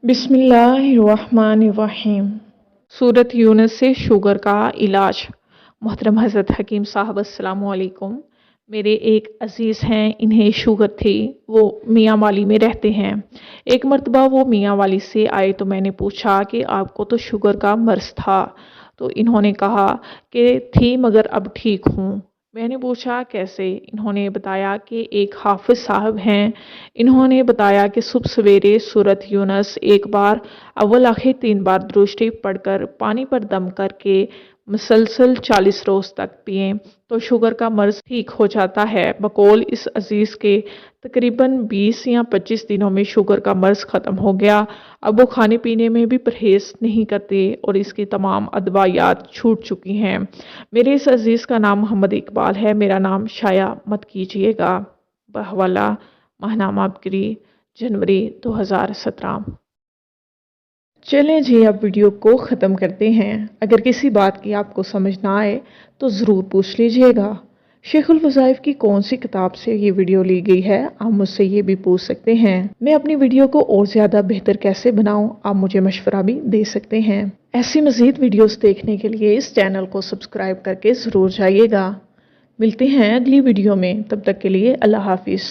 बिस्मिल्लाहिर्रहमानिर्रहीम। सूरत यूनुस से शुगर का इलाज। मोहतरम हज़रत हकीम साहब अस्सलामु अलैकुम। मेरे एक अज़ीज़ हैं, इन्हें शुगर थी, वो मियाँ वाली में रहते हैं। एक मर्तबा वो मियाँ वाली से आए तो मैंने पूछा कि आपको तो शुगर का मर्ज़ था, तो इन्होंने कहा कि थी मगर अब ठीक हूँ। मैंने पूछा कैसे? इन्होंने बताया कि एक हाफिज़ साहब हैं, इन्होंने बताया कि सुबह सवेरे सूरत यूनुस एक बार अव्वल आखिर 3 बार दुरूद शरीफ पढ़कर पानी पर दम करके मुसलसल 40 रोज़ तक पिएं तो शुगर का मर्ज़ ठीक हो जाता है। बकौल इस अज़ीज़ के तकरीबन 20 या 25 दिनों में शुगर का मर्ज़ ख़त्म हो गया। अब वो खाने पीने में भी परहेज़ नहीं करते और इसकी तमाम अदवायात छूट चुकी हैं। मेरे इस अज़ीज़ का नाम मोहम्मद इकबाल है, मेरा नाम शाया मत कीजिएगा। बहवाला माहनामा बकरी जनवरी 2017। चलें जी, अब वीडियो को ख़त्म करते हैं। अगर किसी बात की आपको समझ ना आए तो ज़रूर पूछ लीजिएगा। शेखुल वज़ाइफ की कौन सी किताब से ये वीडियो ली गई है, आप मुझसे ये भी पूछ सकते हैं। मैं अपनी वीडियो को और ज़्यादा बेहतर कैसे बनाऊं, आप मुझे मशवरा भी दे सकते हैं। ऐसी मज़ीद वीडियोस देखने के लिए इस चैनल को सब्सक्राइब करके ज़रूर जाइएगा। मिलते हैं अगली वीडियो में, तब तक के लिए अल्लाह हाफिज़।